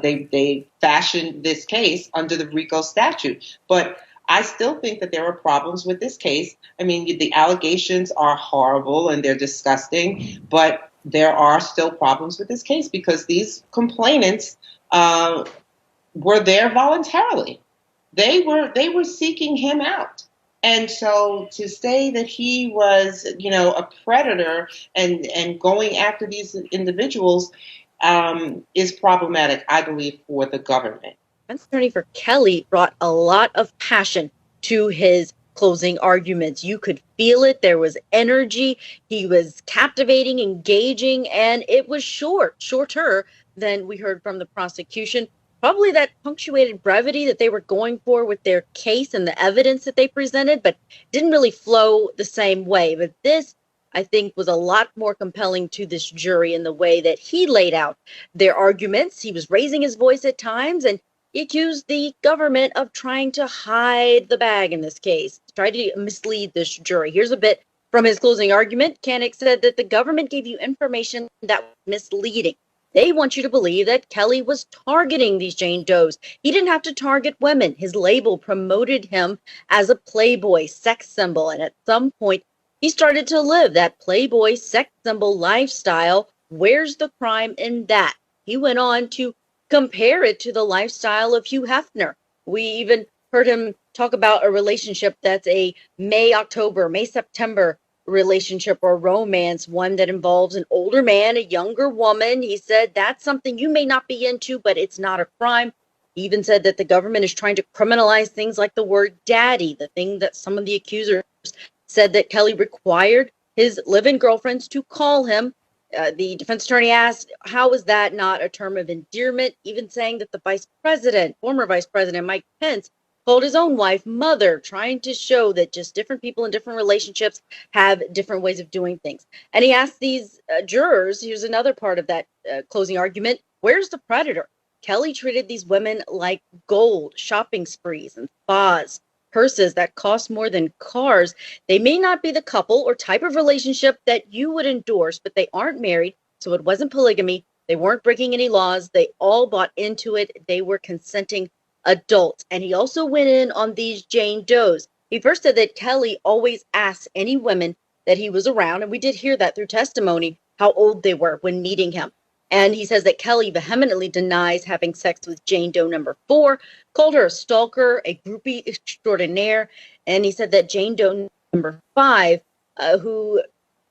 they fashioned this case under the RICO statute. But I still think that there are problems with this case. I mean, the allegations are horrible and they're disgusting, but there are still problems with this case because these complainants were there voluntarily. They were seeking him out. And so to say that he was, a predator and going after these individuals is problematic, I believe, for the government. Defense attorney for Kelly brought a lot of passion to his closing arguments. You could feel it. There was energy. He was captivating, engaging, and it was shorter than we heard from the prosecution. Probably that punctuated brevity that they were going for with their case and the evidence that they presented, but didn't really flow the same way. But this, I think, was a lot more compelling to this jury in the way that he laid out their arguments. He was raising his voice at times, and he accused the government of trying to hide the bag in this case, tried to mislead this jury. Here's a bit from his closing argument. Koenig said that the government gave you information that was misleading. They want you to believe that Kelly was targeting these Jane Does. He didn't have to target women. His label promoted him as a playboy sex symbol. And at some point, he started to live that playboy sex symbol lifestyle. Where's the crime in that? He went on to compare it to the lifestyle of Hugh Hefner. We even heard him talk about a relationship that's a May-September relationship or romance, one that involves an older man, a younger woman. He said that's something you may not be into, but it's not a crime. He even said that the government is trying to criminalize things like the word daddy, the thing that some of the accusers said that Kelly required his live-in girlfriends to call him. The defense attorney asked, how is that not a term of endearment? Even saying that the former vice president, Mike Pence, called his own wife mother, trying to show that just different people in different relationships have different ways of doing things. And he asked these jurors, here's another part of that closing argument, where's the predator? Kelly treated these women like gold, shopping sprees and spas, purses that cost more than cars. They may not be the couple or type of relationship that you would endorse, but they aren't married, so it wasn't polygamy. They weren't breaking any laws. They all bought into it. They were consenting adults. And he also went in on these Jane Does. He first said that Kelly always asked any women that he was around, and we did hear that through testimony, how old they were when meeting him. And he says that Kelly vehemently denies having sex with Jane Doe number 4, called her a stalker, a groupie extraordinaire. And he said that Jane Doe number 5, who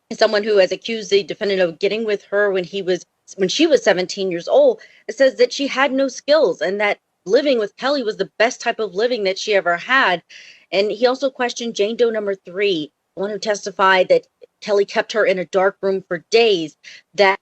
is someone who has accused the defendant of getting with her when she was 17 years old, says that she had no skills and that living with Kelly was the best type of living that she ever had. And he also questioned Jane Doe number 3, the one who testified that Kelly kept her in a dark room for days, that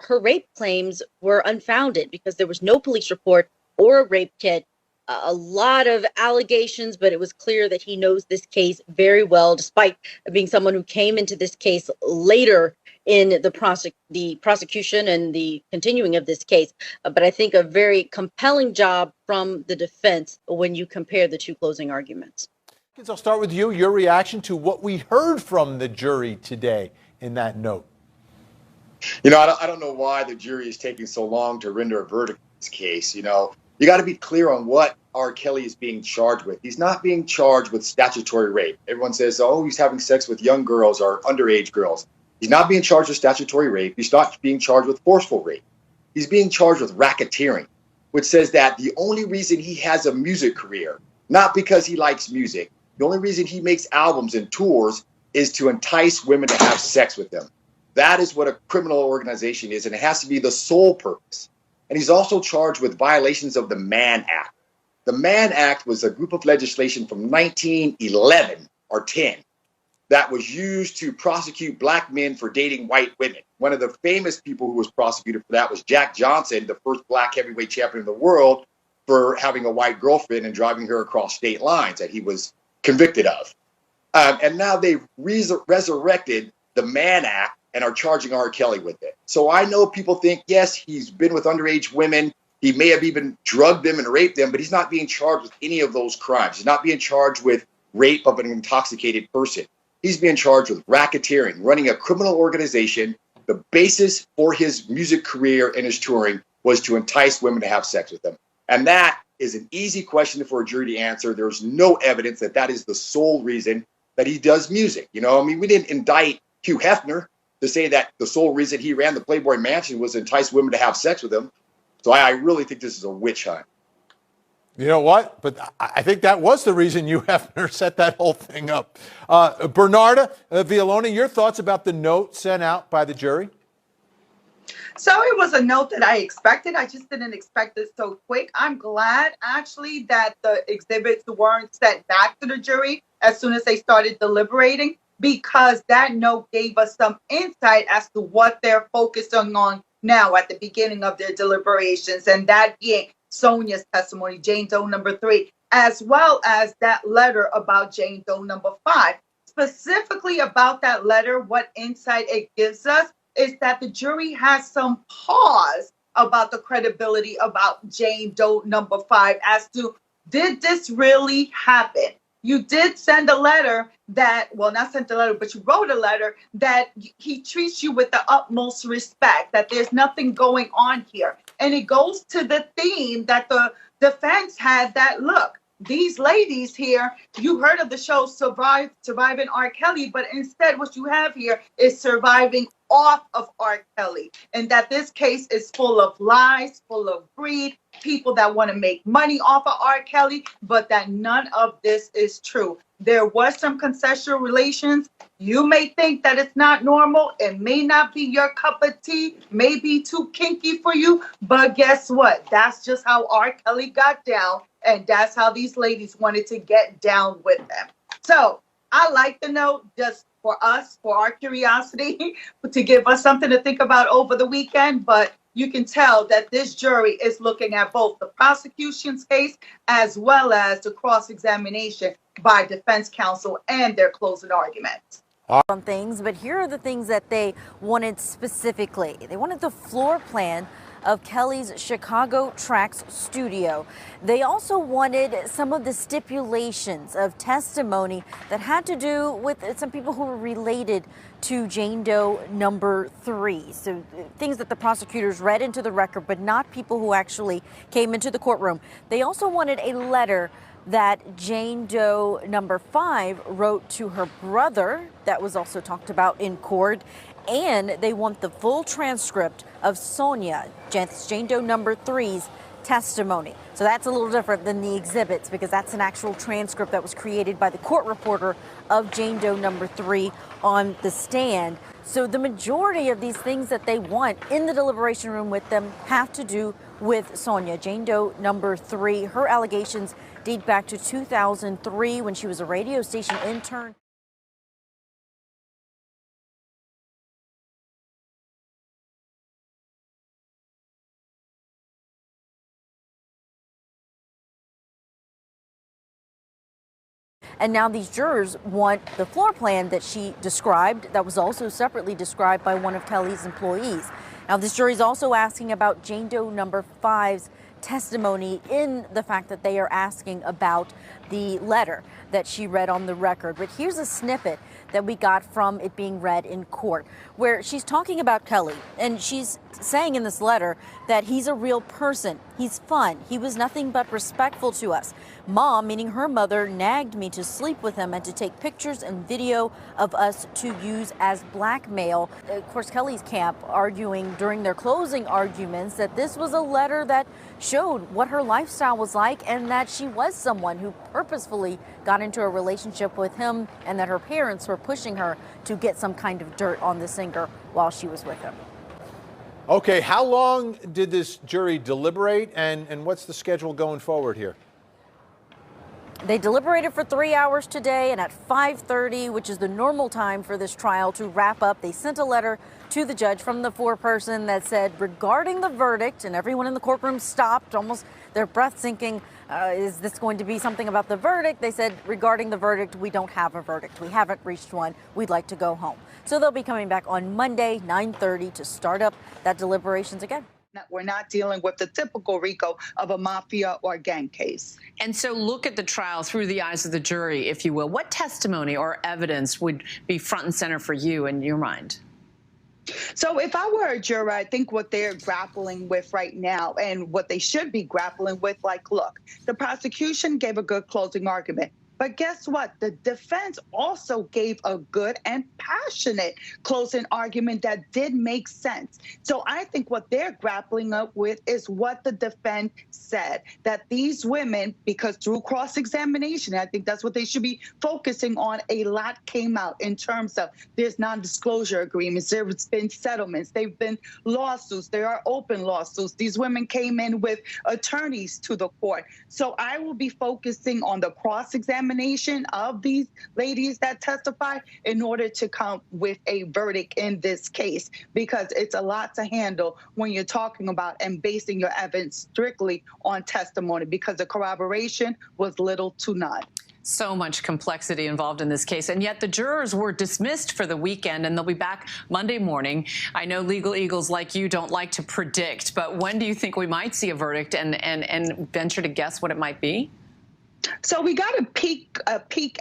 her rape claims were unfounded because there was no police report or a rape kit. A lot of allegations, but it was clear that he knows this case very well, despite being someone who came into this case later in the prosecution and the continuing of this case. But I think a very compelling job from the defense when you compare the two closing arguments. I'll start with you, your reaction to what we heard from the jury today in that note. I don't know why the jury is taking so long to render a verdict in this case. You got to be clear on what Rkelly is being charged with. He's not being charged with statutory rape. Everyone says, oh, he's having sex with young girls or underage girls. He's not being charged with statutory rape. He's not being charged with forceful rape. He's being charged with racketeering, which says that the only reason he has a music career, not because he likes music, the only reason he makes albums and tours is to entice women to have sex with them. That is what a criminal organization is, and it has to be the sole purpose. And he's also charged with violations of the Mann Act. The Mann Act was a group of legislation from 1911 or 10 that was used to prosecute black men for dating white women. One of the famous people who was prosecuted for that was Jack Johnson, the first black heavyweight champion in the world, for having a white girlfriend and driving her across state lines that he was convicted of. And now they've resurrected the Mann Act and are charging Rkelly with it. So I know people think, yes, he's been with underage women. He may have even drugged them and raped them, but he's not being charged with any of those crimes. He's not being charged with rape of an intoxicated person. He's being charged with racketeering, running a criminal organization. The basis for his music career and his touring was to entice women to have sex with them. And that is an easy question for a jury to answer. There's no evidence that that is the sole reason that he does music. You know, I mean, we didn't indict Hugh Hefner to say that the sole reason he ran the Playboy Mansion was to entice women to have sex with him. So I really think this is a witch hunt. You know what? But I think that was the reason Hugh Hefner set that whole thing up. Bernarda Villalona, your thoughts about the note sent out by the jury? So it was a note that I expected. I just didn't expect it so quick. I'm glad, actually, that the exhibits weren't sent back to the jury as soon as they started deliberating, because that note gave us some insight as to what they're focusing on now at the beginning of their deliberations, and that being Sonia's testimony, Jane Doe number 3, as well as that letter about Jane Doe number 5. Specifically about that letter, what insight it gives us is that the jury has some pause about the credibility about Jane Doe number 5 as to, did this really happen? You did send a letter that, well, not sent a letter, but you wrote a letter that he treats you with the utmost respect, that there's nothing going on here. And it goes to the theme that the defense had, that, look, these ladies here, you heard of the show Surviving R. Kelly, but instead what you have here is surviving off of R. Kelly, and that this case is full of lies, full of greed, people that want to make money off of R. Kelly, but that none of this is true. There was some consensual relations. You may think that it's not normal. It may not be your cup of tea, may be too kinky for you, but guess what? That's just how R. Kelly got down, and that's how these ladies wanted to get down with them. So I like the note just for us, for our curiosity, to give us something to think about over the weekend. But you can tell that this jury is looking at both the prosecution's case as well as the cross-examination by defense counsel and their closing arguments. On things, but here are the things that they wanted specifically. They wanted the floor plan of Kelly's Chicago Tracks studio. They also wanted some of the stipulations of testimony that had to do with some people who were related to Jane Doe number 3. So things that the prosecutors read into the record, but not people who actually came into the courtroom. They also wanted a letter that Jane Doe number 5 wrote to her brother that was also talked about in court. And they want the full transcript of Sonia, Jane Doe number 3's testimony. So that's a little different than the exhibits, because that's an actual transcript that was created by the court reporter of Jane Doe number 3 on the stand. So the majority of these things that they want in the deliberation room with them have to do with Sonia, Jane Doe number 3. Her allegations date back to 2003 when she was a radio station intern. And now these jurors want the floor plan that she described that was also separately described by one of Kelly's employees. Now this jury is also asking about Jane Doe number 5's testimony, in the fact that they are asking about the letter that she read on the record. But here's a snippet that we got from it being read in court, where she's talking about Kelly, and she's saying in this letter that he's a real person. He's fun. He was nothing but respectful to us. Mom, meaning her mother, nagged me to sleep with him and to take pictures and video of us to use as blackmail. Of course, Kelly's camp arguing during their closing arguments that this was a letter that showed what her lifestyle was like, and that she was someone who purposefully got into a relationship with him, and that her parents were pushing her to get some kind of dirt on the singer while she was with him. Okay, how long did this jury deliberate, and what's the schedule going forward here? They deliberated for 3 hours today, and at 5:30, which is the normal time for this trial to wrap up, they sent a letter to the judge from the foreperson that said, regarding the verdict, and everyone in the courtroom stopped, almost their breath sinking. Is this going to be something about the verdict? They said, regarding the verdict, we don't have a verdict. We haven't reached one. We'd like to go home. So they'll be coming back on Monday, 9:30, to start up that deliberations again. We're not dealing with the typical RICO of a mafia or gang case. And so look at the trial through the eyes of the jury, if you will. What testimony or evidence would be front and center for you in your mind? So if I were a juror, I think what they're grappling with right now and what they should be grappling with, like, look, the prosecution gave a good closing argument. But guess what? The defense also gave a good and passionate closing argument that did make sense. So I think what they're grappling up with is what the defense said, that these women, because through cross-examination, I think that's what they should be focusing on, a lot came out in terms of there's non-disclosure agreements, there's been settlements, there've been lawsuits, there are open lawsuits. These women came in with attorneys to the court. So I will be focusing on the cross-examination of these ladies that testify in order to come with a verdict in this case, because it's a lot to handle when you're talking about and basing your evidence strictly on testimony, because the corroboration was little to none. So much complexity involved in this case, and yet the jurors were dismissed for the weekend, and they'll be back Monday morning. I know legal eagles like you don't like to predict, but when do you think we might see a verdict, and venture to guess what it might be? So we got a peek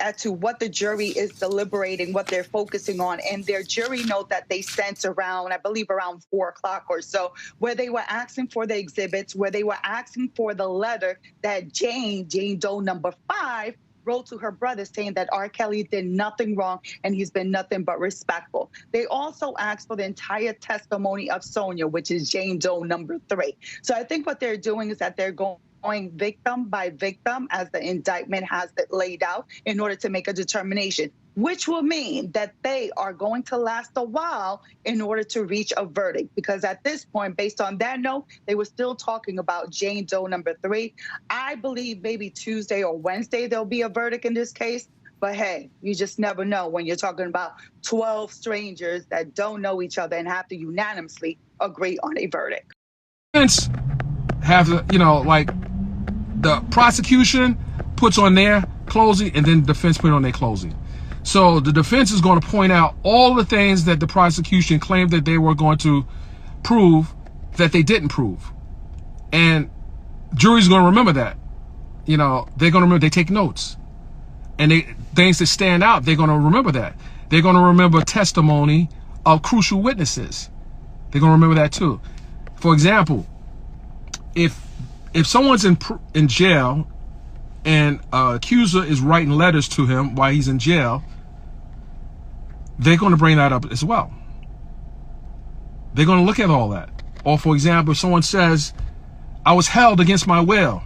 at to what the jury is deliberating, what they're focusing on, and their jury note that they sent around, I believe around 4 o'clock or so, where they were asking for the exhibits, where they were asking for the letter that Jane Doe number 5, wrote to her brother saying that Rkelly did nothing wrong and he's been nothing but respectful. They also asked for the entire testimony of Sonia, which is Jane Doe number 3. So I think what they're doing is that they're going victim by victim as the indictment has it laid out in order to make a determination, which will mean that they are going to last a while in order to reach a verdict. Because at this point, based on that note, they were still talking about Jane Doe number 3. I believe maybe Tuesday or Wednesday there'll be a verdict in this case. But hey, you just never know when you're talking about 12 strangers that don't know each other and have to unanimously agree on a verdict. Have to, like the prosecution puts on their closing and then the defense put on their closing. So the defense is going to point out all the things that the prosecution claimed that they were going to prove that they didn't prove. And jury's going to remember that. They're going to remember, they take notes. And things that stand out, they're going to remember that. They're going to remember testimony of crucial witnesses. They're going to remember that too. For example, if someone's in jail and accuser is writing letters to him while he's in jail, they're going to bring that up as well. They're going to look at all that. Or for example, if someone says, I was held against my will,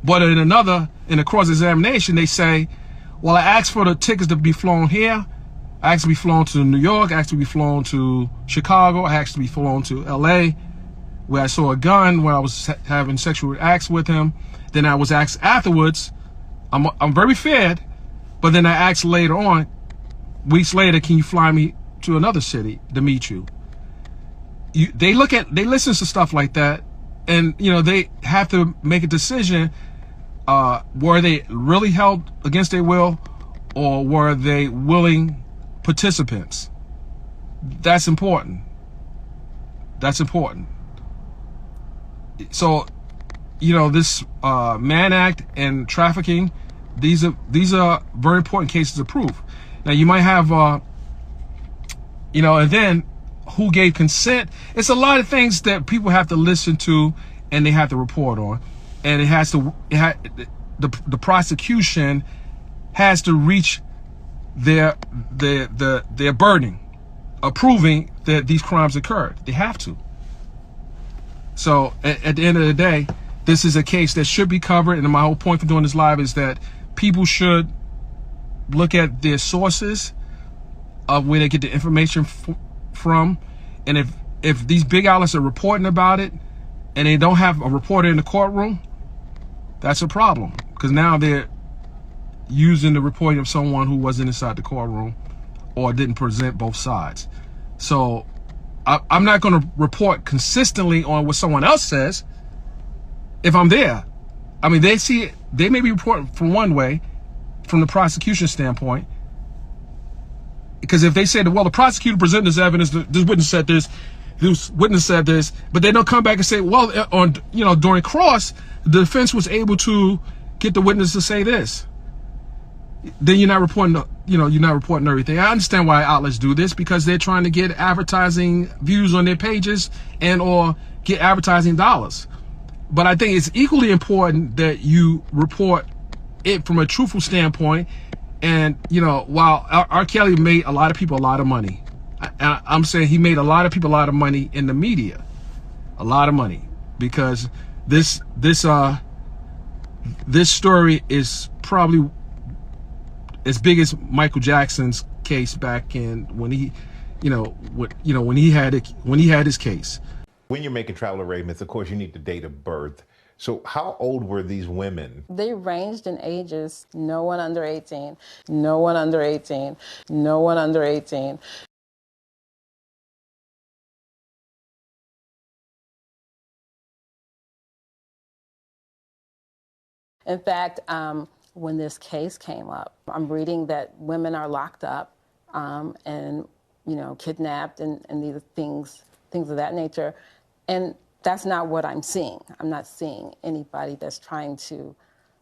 but in a cross-examination, they say, well, I asked for the tickets to be flown here. I asked to be flown to New York. I asked to be flown to Chicago. I asked to be flown to LA, where I saw a gun, where I was having sexual acts with him. Then I was asked afterwards, I'm very fed, but then I asked later on, weeks later, can you fly me to another city to meet you? They listen to stuff like that, and they have to make a decision, were they really held against their will, or were they willing participants? That's important. That's important. So, this Mann Act and trafficking, these are very important cases of proof. Now, you might have, and then who gave consent? It's a lot of things that people have to listen to and they have to report on, and the prosecution has to reach their burden of proving that these crimes occurred. They have to. So at the end of the day, this is a case that should be covered. And my whole point for doing this live is that people should look at their sources of where they get the information from. And if these big outlets are reporting about it and they don't have a reporter in the courtroom, that's a problem. Because now they're using the reporting of someone who wasn't inside the courtroom or didn't present both sides. So I'm not going to report consistently on what someone else says if I'm there. I mean, they may be reporting from one way from the prosecution standpoint, because if they say that, well, the prosecutor presented this evidence, this witness said this, but they don't come back and say, well, during cross, the defense was able to get the witness to say this, then you're not reporting you're not reporting everything. I understand why outlets do this, because they're trying to get advertising views on their pages and or get advertising dollars. But I think it's equally important that you report it from a truthful standpoint. And, while R. Kelly made a lot of people a lot of money, I'm saying he made a lot of people a lot of money in the media, a lot of money, because this story is probably as big as Michael Jackson's case back in when he had his case. When you're making travel arrangements, of course, you need the date of birth. So how old were these women? They ranged in ages. No one under 18. No one under 18. No one under 18. In fact, when this case came up, I'm reading that women are locked up and, kidnapped and these things of that nature. And that's not what I'm seeing. I'm not seeing anybody that's trying to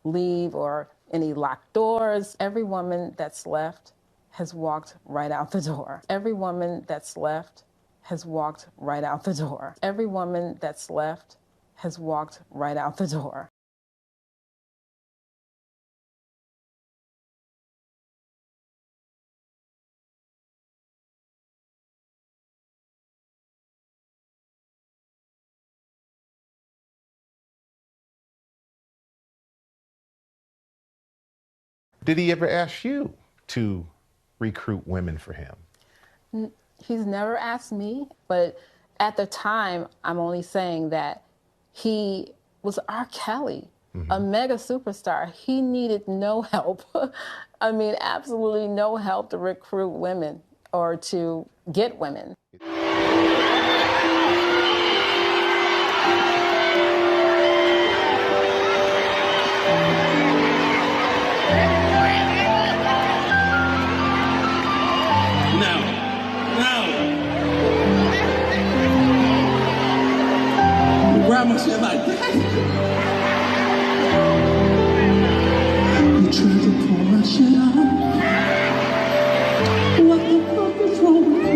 leave or any locked doors. Every woman that's left has walked right out the door. Every woman that's left has walked right out the door. Every woman that's left has walked right out the door. Did he ever ask you to recruit women for him? He's never asked me, but at the time, I'm only saying that he was R. Kelly, a mega superstar. He needed no help. I mean, absolutely no help to recruit women or to get women. Grandma said like that. You tried to pull my shit off. What the fuck is wrong with you?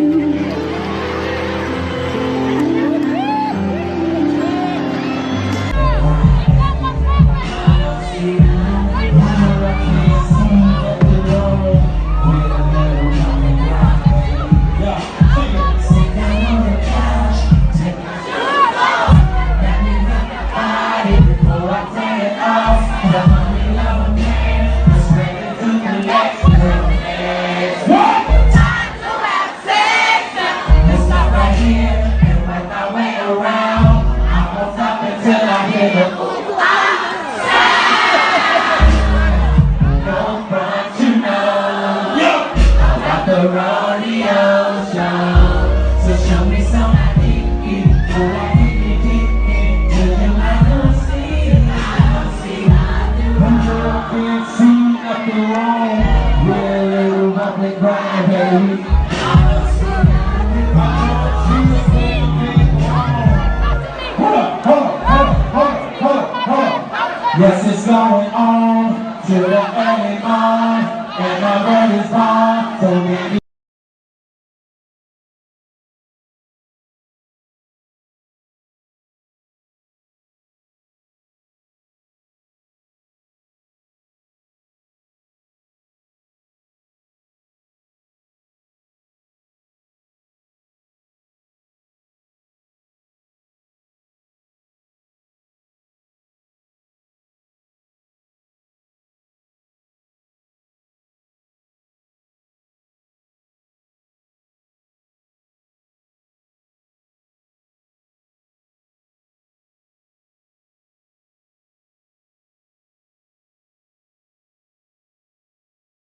Yes, it's going on to the early on, and my bird is born, so maybe.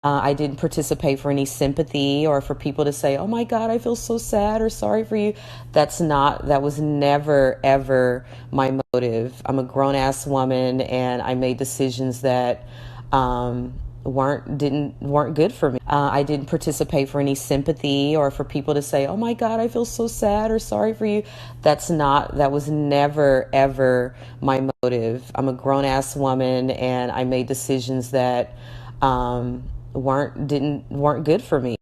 I didn't participate for any sympathy or for people to say, oh my God, I feel so sad or sorry for you. That was never, ever my motive. I'm a grown ass woman and I made decisions that weren't good for me. I didn't participate for any sympathy or for people to say, oh my God, I feel so sad or sorry for you. That was never, ever my motive. I'm a grown ass woman and I made decisions that weren't good for me.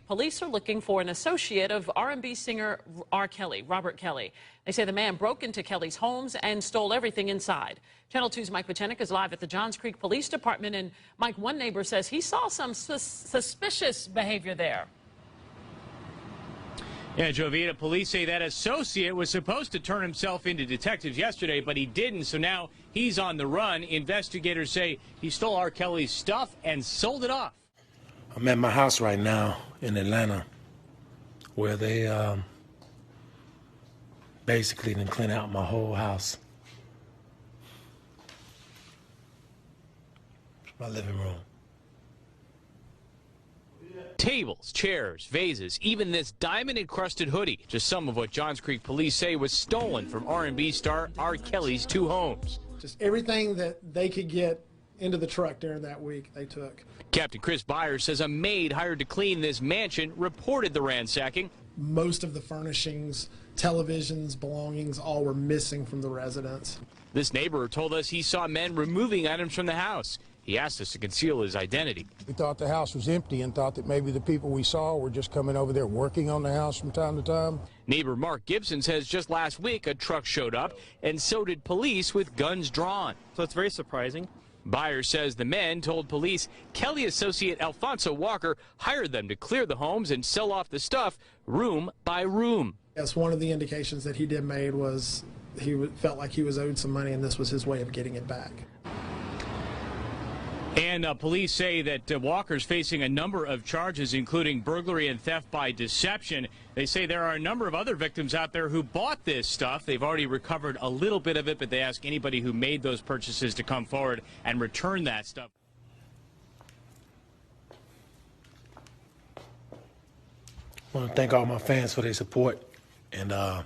Police are looking for an associate of R&B singer Rkelly, Robert Kelly. They say the man broke into Kelly's homes and stole everything inside. Channel 2's Mike Pachenik is live at the Johns Creek Police Department. And Mike, one neighbor says he saw some suspicious behavior there. Yeah, Jovita, police say that associate was supposed to turn himself into detectives yesterday, but he didn't, so now he's on the run. Investigators say he stole R. Kelly's stuff and sold it off. I'm at my house right now in Atlanta, where they basically done clean out my whole house. My living room. Tables, chairs, vases, even this diamond-encrusted hoodie. Just some of what Johns Creek police say was stolen from R&B star R. Kelly's two homes. Just everything that they could get into the truck during that week, they took. Captain Chris Byers says a maid hired to clean this mansion reported the ransacking. Most of the furnishings, televisions, belongings, all were missing from the residence. This neighbor told us he saw men removing items from the house. He asked us to conceal his identity. We thought the house was empty and thought that maybe the people we saw were just coming over there working on the house from time to time. Neighbor Mark Gibson says just last week a truck showed up, and so did police with guns drawn. So it's very surprising. Byers says the men told police Kelly associate Alfonso Walker hired them to clear the homes and sell off the stuff room by room. Yes, one of the indications that he did made was he felt like he was owed some money, and this was his way of getting it back. And police say that Walker's facing a number of charges, including burglary and theft by deception. They say there are a number of other victims out there who bought this stuff. They've already recovered a little bit of it, but they ask anybody who made those purchases to come forward and return that stuff. I want to thank all my fans for their support. And that's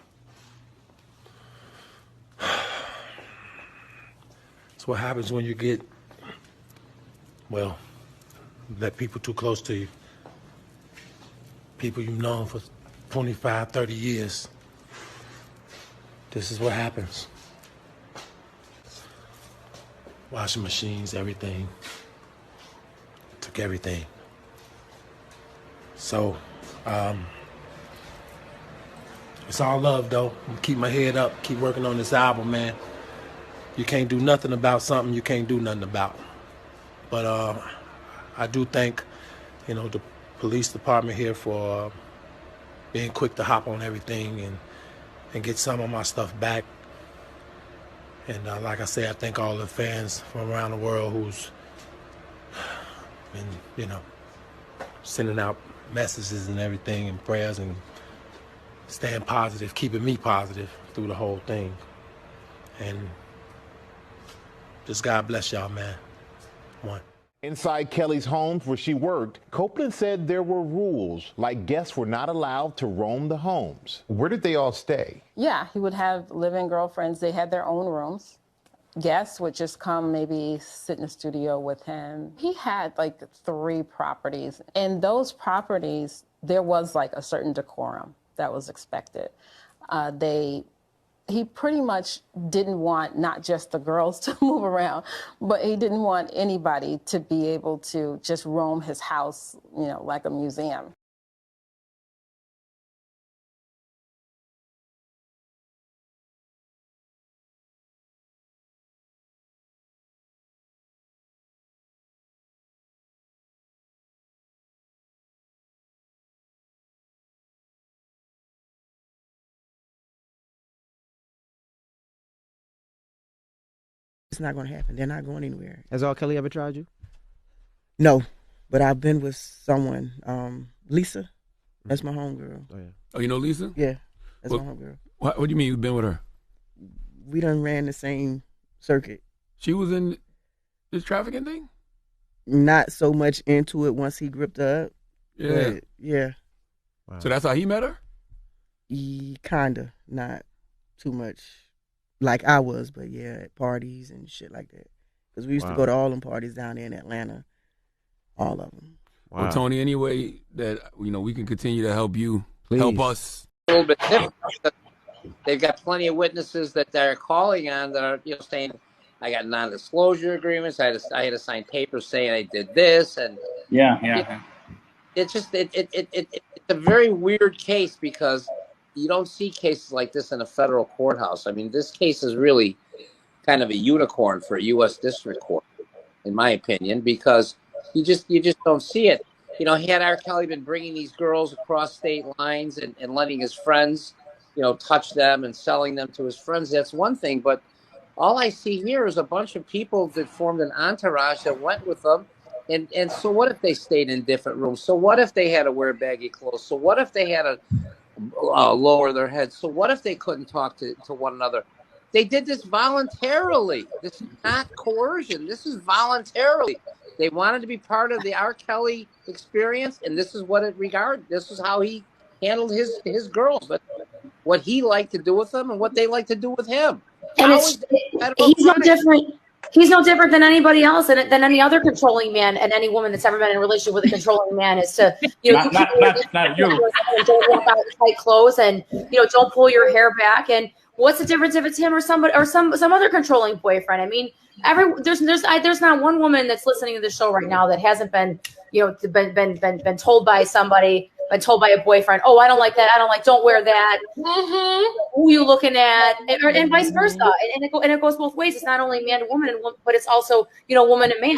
what happens when you get, well, let people too close to you. People you've known for 25, 30 years. This is what happens. Washing machines, everything. took everything. So, it's all love, though. I'm gonna keep my head up, keep working on this album, man. You can't do nothing about something you can't do nothing about. But I do thank, the police department here for being quick to hop on everything and get some of my stuff back. And like I say, I thank all the fans from around the world who's been, sending out messages and everything and prayers and staying positive, keeping me positive through the whole thing. And just God bless y'all, man. One. Inside Kelly's homes where she worked, Copeland said there were rules, like guests were not allowed to roam the homes. Where did they all stay? Yeah, he would have live-in girlfriends. They had their own rooms. Guests would just come maybe sit in the studio with him. He had like 3 properties. In those properties, there was like a certain decorum that was expected. He pretty much didn't want not just the girls to move around, but he didn't want anybody to be able to just roam his house, like a museum. It's not going to happen. They're not going anywhere. Has R. Kelly ever tried you? No, but I've been with someone, Lisa. That's my homegirl. Oh, yeah. Oh, you know Lisa? Yeah, that's my homegirl. What do you mean you've been with her? We done ran the same circuit. She was in this trafficking thing? Not so much into it once he gripped her up. Yeah. But, yeah. Wow. So that's how he met her? Kinda. Not too much like I was, but yeah, at parties and shit like that. Because we used to go to all them parties down there in Atlanta. All of them. Wow. Well, Tony, any way that we can continue to help you, help us. A little bit different. They've got plenty of witnesses that they're calling on that are saying, I got non-disclosure agreements. I had to sign papers saying I did this, and it's just it's a very weird case because you don't see cases like this in a federal courthouse. I mean, this case is really kind of a unicorn for a U.S. District Court, in my opinion, because you just don't see it. Had R. Kelly been bringing these girls across state lines and letting his friends, touch them and selling them to his friends, that's one thing. But all I see here is a bunch of people that formed an entourage that went with them. And so what if they stayed in different rooms? So what if they had to wear baggy clothes? So what if they had to lower their heads? So what if they couldn't talk to one another? They did this voluntarily. This is not coercion. This is voluntarily. They wanted to be part of the R. Kelly experience, and this is what it regarded. This is how he handled his girls, but what he liked to do with them and what they like to do with him. And he's no different. He's no different than anybody else, and than any other controlling man and any woman that's ever been in a relationship with a controlling man is to, not you. Don't walk out in tight clothes, and don't pull your hair back. And what's the difference if it's him or somebody or some other controlling boyfriend? I mean, there's not one woman that's listening to this show right now that hasn't been been told by somebody, been told by a boyfriend, oh, I don't like that, don't wear that. Who are you looking at? And vice versa. And it goes both ways. It's not only man to woman, but it's also woman and man.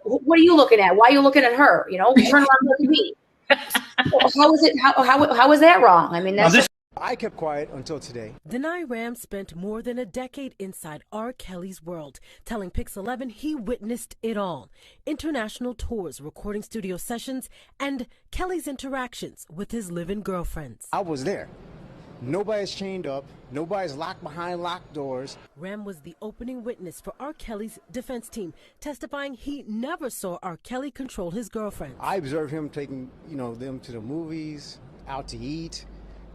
What are you looking at? Why are you looking at her? Turn around and look at me. How is that wrong? I mean, that's I kept quiet until today. Denai Ram spent more than a decade inside R. Kelly's world, telling Pix 11 he witnessed it all. International tours, recording studio sessions, and Kelly's interactions with his live-in girlfriends. I was there. Nobody's chained up. Nobody's locked behind locked doors. Ram was the opening witness for R. Kelly's defense team, testifying he never saw R. Kelly control his girlfriends. I observed him taking, them to the movies, out to eat.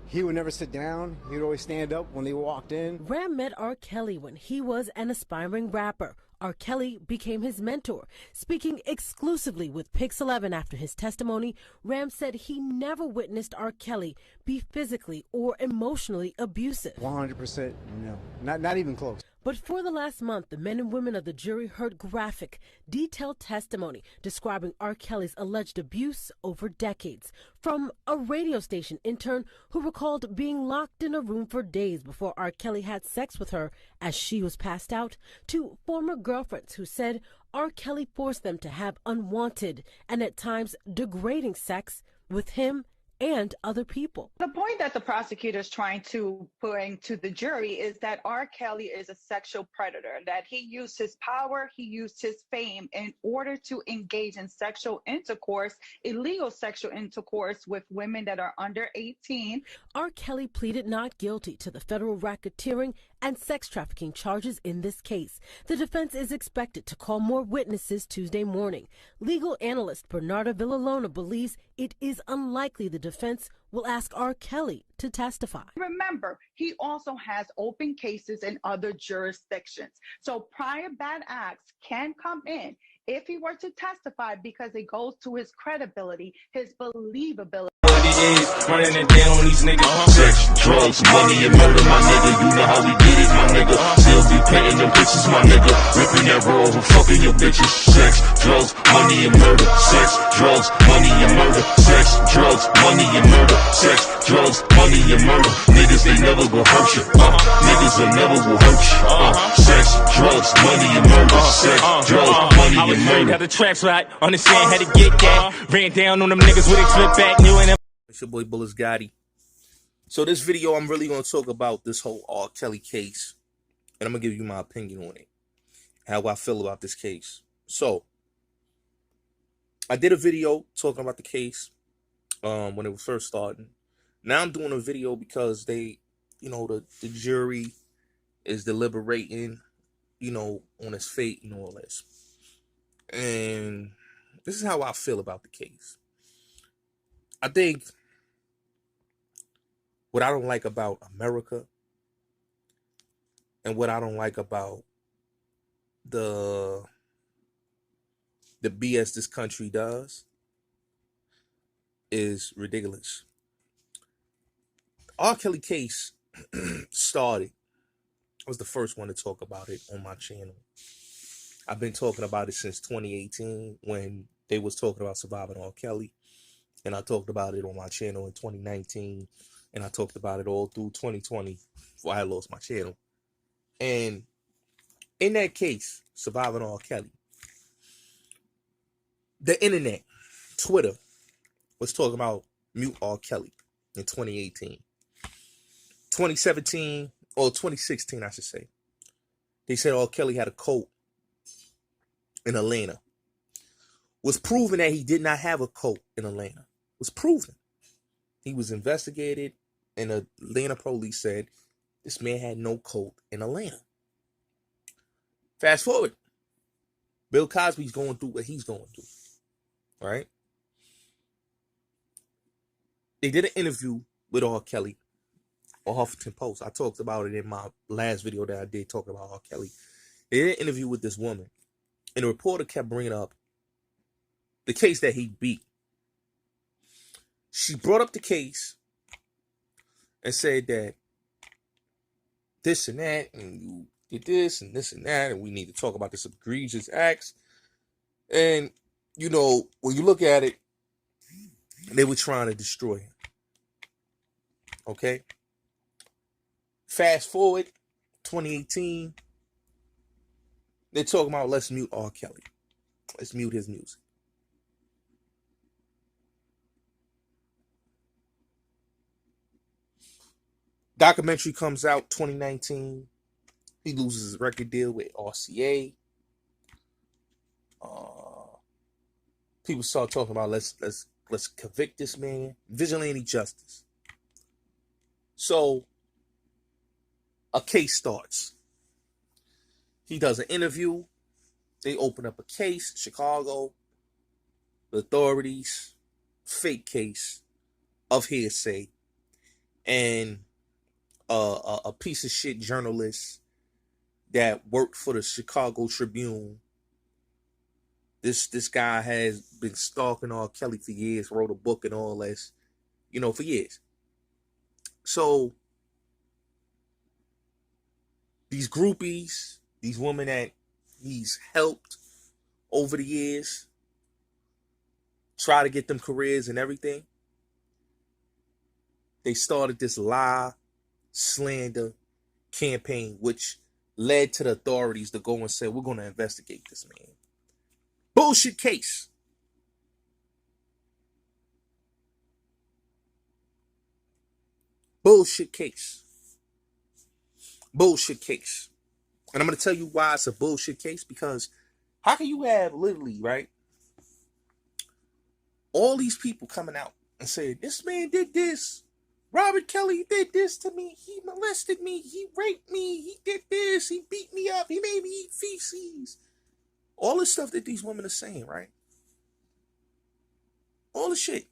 He would never sit down. He would always stand up when they walked in. Ram met R. Kelly when he was an aspiring rapper. R. Kelly became his mentor. Speaking exclusively with Pix 11 after his testimony, Ram said he never witnessed R. Kelly be physically or emotionally abusive. 100% no. Not even close. But for the last month, the men and women of the jury heard graphic, detailed testimony describing R. Kelly's alleged abuse over decades. From a radio station intern who recalled being locked in a room for days before R. Kelly had sex with her as she was passed out, to former girlfriends who said R. Kelly forced them to have unwanted and at times degrading sex with him and other people. The point that the prosecutor is trying to bring to the jury is that R. Kelly is a sexual predator, that he used his power, he used his fame in order to engage in sexual intercourse, illegal sexual intercourse with women that are under 18. R. Kelly pleaded not guilty to the federal racketeering and sex trafficking charges in this case. The defense is expected to call more witnesses Tuesday morning. Legal analyst Bernarda Villalona believes it is unlikely the defense will ask R. Kelly to testify. Remember, he also has open cases in other jurisdictions. So prior bad acts can come in if he were to testify because it goes to his credibility, his believability. Running it down on these niggas. Sex, drugs, money, and murder, my nigga. You know how we did it, my nigga. Still be painting them bitches, my nigga. Ripping that roll and fucking your bitches. Sex, drugs, money, and murder. Sex, drugs, money, and murder. Sex, drugs, money, and murder. Sex, drugs, money, and murder. Niggas, they never will hurt you. Niggas, they never will hurt you. Sex, drugs, money, and murder. Sex, drugs, money, and murder. Got the traps right. Understand how to get that. Ran down on them niggas with a flip back. New and it's your boy Bullets Gotti. So this video, I'm really going to talk about this whole R. Kelly case. And I'm going to give you my opinion on it. How I feel about this case. So, I did a video talking about the case when it was first starting. Now I'm doing a video because they, the jury is deliberating, on his fate and all this. And this is how I feel about the case. I think what I don't like about America and what I don't like about the BS this country does is ridiculous. R. Kelly case started. I was the first one to talk about it on my channel. I've been talking about it since 2018 when they was talking about surviving R. Kelly. And I talked about it on my channel in 2019. And I talked about it all through 2020 before I lost my channel. And in that case, surviving R. Kelly, the internet, Twitter, was talking about mute R. Kelly in 2018. 2017, or 2016, I should say. They said R. Kelly had a coat in Atlanta. Was proven that he did not have a coat in Atlanta. Was proven. He was investigated, and the Atlanta police said this man had no coat in Atlanta. Fast forward. Bill Cosby's going through what he's going through. Right? They did an interview with R. Kelly on Huffington Post. I talked about it in my last video that I did talking about R. Kelly. They did an interview with this woman, and the reporter kept bringing up the case that he beat. She brought up the case and said that this and that, and you did this and this and that, and we need to talk about this egregious acts. And, when you look at it, they were trying to destroy him. Okay? Fast forward, 2018, they're talking about let's mute R. Kelly. Let's mute his music. Documentary comes out 2019. He loses his record deal with RCA. People start talking about let's convict this man. Vigilante justice. So a case starts. He does an interview. They open up a case, Chicago. The authorities, fake case of hearsay. And a piece of shit journalist that worked for the Chicago Tribune. This guy has been stalking R. Kelly for years, wrote a book and all this, for years. So These groupies, these women that he's helped over the years, try to get them careers and everything. They started this lie, slander campaign, which led to the authorities to go and say, we're going to investigate this man. Bullshit case. Bullshit case. Bullshit case. And I'm going to tell you why it's a bullshit case, because how can you have literally, right, all these people coming out and saying, this man did this. Robert Kelly did this to me. He molested me. He raped me. He did this. He beat me up. He made me eat feces. All the stuff that these women are saying, right? All the shit.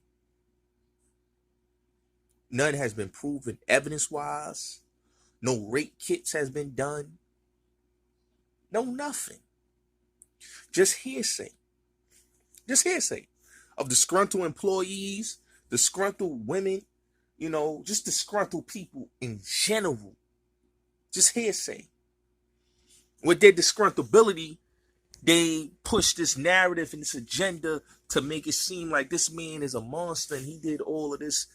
None has been proven evidence-wise. No rape kits has been done. No nothing. Just hearsay. Just hearsay of disgruntled employees, disgruntled women, you know, just disgruntled people in general. Just hearsay. With their disgruntleability, they push this narrative and this agenda to make it seem like this man is a monster and he did all of this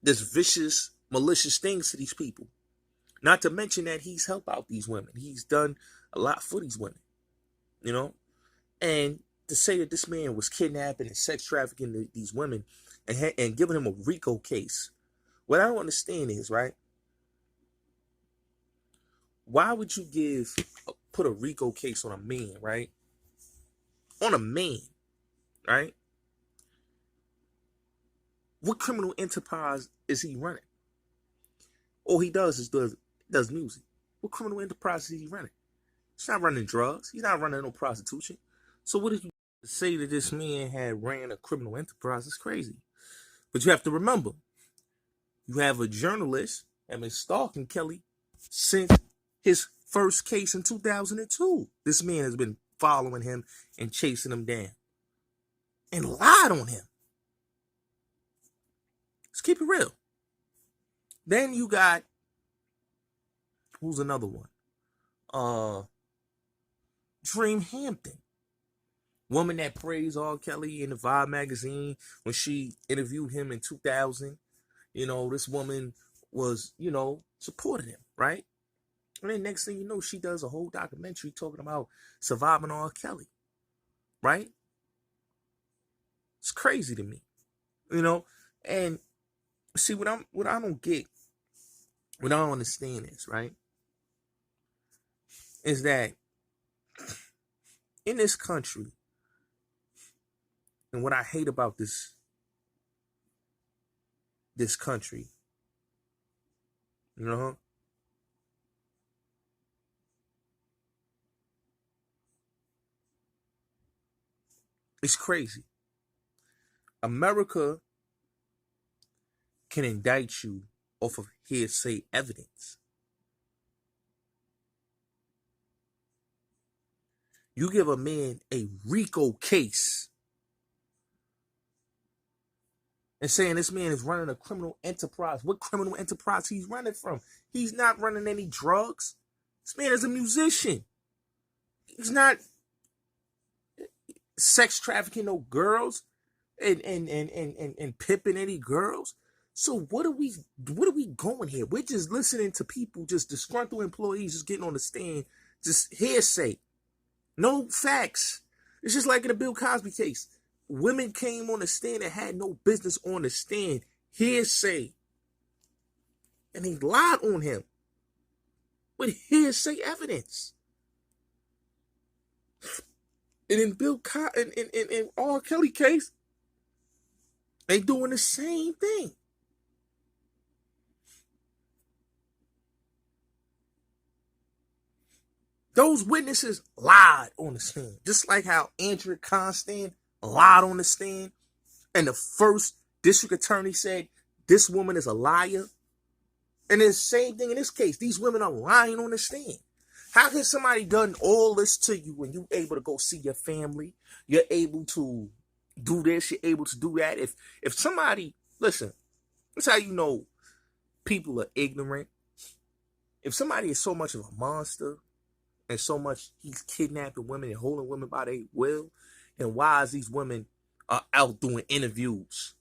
vicious, malicious things to these people. Not to mention that he's helped out these women. He's done a lot for these women, you know? And to say that this man was kidnapping and sex trafficking these women and giving him a RICO case. What I don't understand is, right? Why would you put a RICO case on a man, right? On a man, right? What criminal enterprise is he running? All he does is does music. What criminal enterprise is he running? He's not running drugs. He's not running no prostitution. So what if you say that this man had ran a criminal enterprise? It's crazy. But you have to remember, you have a journalist that been stalking Kelly since his first case in 2002. This man has been following him and chasing him down and lied on him. Let's keep it real. Then you got, who's another one? Dream Hampton. Woman that praised R. Kelly in the Vibe magazine when she interviewed him in 2000. You know, this woman was, you know, supporting him, right? And then next thing you know, she does a whole documentary talking about surviving R. Kelly, right? It's crazy to me, you know? And see, what I don't get, what I don't understand is, right, is that in this country, and what I hate about this country, you know, it's crazy. America can indict you off of hearsay evidence. You give a man a RICO case and saying this man is running a criminal enterprise. What criminal enterprise he's running from? He's not running any drugs. This man is a musician. He's not sex trafficking no girls and pimping any girls. So what are we going here? We're just listening to people, just disgruntled employees just getting on the stand, just hearsay. No facts. It's just like in the Bill Cosby case. Women came on the stand that had no business on the stand. Hearsay. And they lied on him with hearsay evidence. And in R. Kelly case, they doing the same thing. Those witnesses lied on the stand. Just like how Andrea Constand lied on the stand. And the first district attorney said, this woman is a liar. And the same thing in this case. These women are lying on the stand. How can somebody done all this to you when you're able to go see your family? You're able to do this. You're able to do that. If somebody, listen, that's how you know people are ignorant. If somebody is so much of a monster and so much he's kidnapping women and holding women by their will, then why is these women out doing interviews?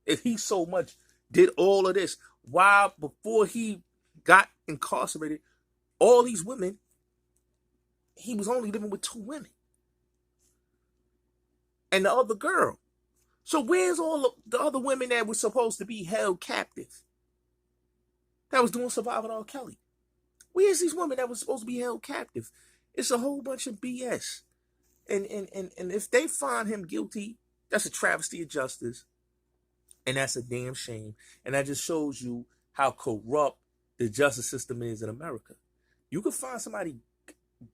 If he so much did all of this, why before he got incarcerated, all these women, he was only living with 2 women and the other girl. So where's all of the other women that were supposed to be held captive that was doing Surviving R. Kelly? Where's these women that was supposed to be held captive? It's a whole bunch of BS. And if they find him guilty, that's a travesty of justice. And that's a damn shame. And that just shows you how corrupt the justice system is in America. You can find somebody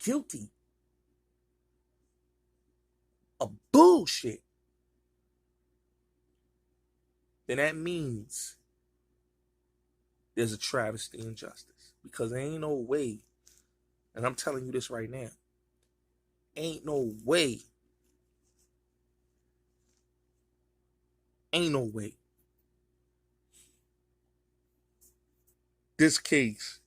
guilty of bullshit, then that means there's a travesty in justice. Because there ain't no way, and I'm telling you this right now, ain't no way this case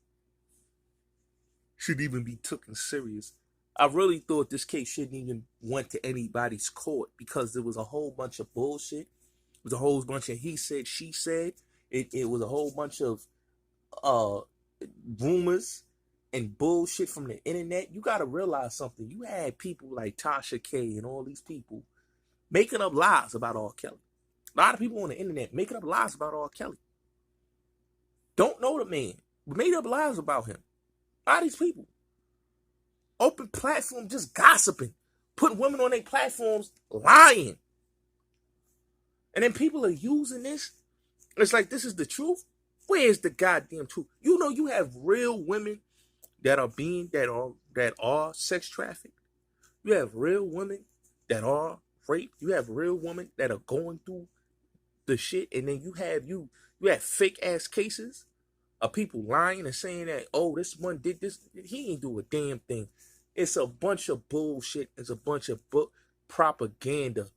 should even be taken serious. I really thought this case shouldn't even went to anybody's court because there was a whole bunch of bullshit. It was a whole bunch of he said, she said. It was a whole bunch of rumors and bullshit from the internet. You got to realize something. You had people like Tasha K and all these people making up lies about R. Kelly. A lot of people on the internet making up lies about R. Kelly. Don't know the man, but made up lies about him. A lot of these people. Open platform just gossiping. Putting women on their platforms lying. And then people are using this. It's like this is the truth. Where's the goddamn truth? You know you have real women that are sex trafficked. You have real women that are raped. You have real women that are going through the shit, and then you have fake ass cases of people lying and saying that, oh, this one did this. He ain't do a damn thing. It's a bunch of bullshit. It's a bunch of propaganda.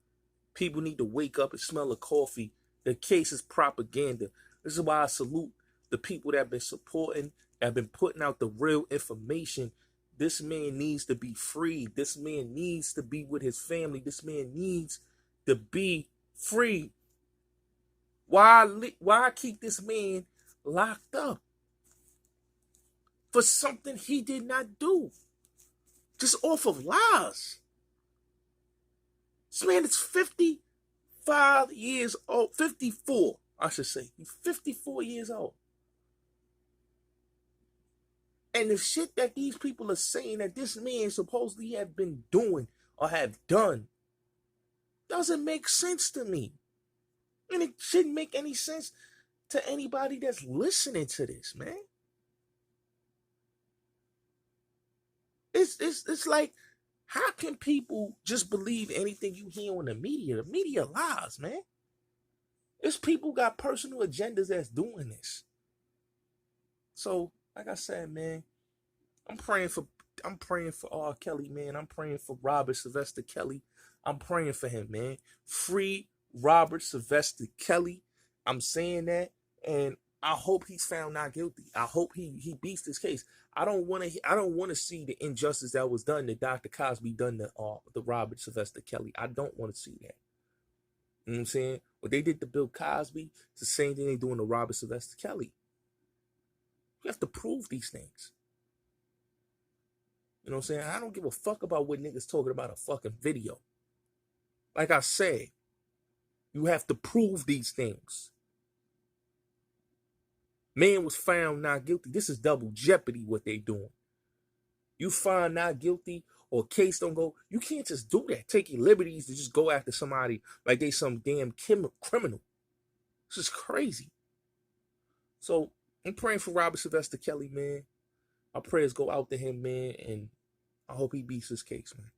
People need to wake up and smell the coffee. The case is propaganda. This is why I salute the people that have been supporting, that have been putting out the real information. This man needs to be free. This man needs to be with his family. This man needs to be free. Why keep this man locked up for something he did not do? Just off of lies. This man is 55 years old. 54, I should say. He's 54 years old. And the shit that these people are saying that this man supposedly have been doing or have done doesn't make sense to me. And it shouldn't make any sense to anybody that's listening to this, man. It's like, how can people just believe anything you hear on the media? The media lies, man. It's people got personal agendas that's doing this. So, like I said, man, I'm praying for R. Kelly, man. I'm praying for Robert Sylvester Kelly. I'm praying for him, man. Free Robert Sylvester Kelly. I'm saying that, and I hope he's found not guilty. I hope he beats this case. I don't want to see the injustice that was done to Dr. Cosby done to Robert Sylvester Kelly. I don't want to see that. You know what I'm saying? What they did to Bill Cosby, it's the same thing they doing to Robert Sylvester Kelly. You have to prove these things. You know what I'm saying? I don't give a fuck about what niggas talking about a fucking video. Like I said, you have to prove these things. Man was found not guilty. This is double jeopardy what they doing. You find not guilty or case don't go, you can't just do that. Take your liberties to just go after somebody like they some damn criminal. This is crazy. So I'm praying for Robert Sylvester Kelly, man. Our prayers go out to him, man, and I hope he beats his case, man.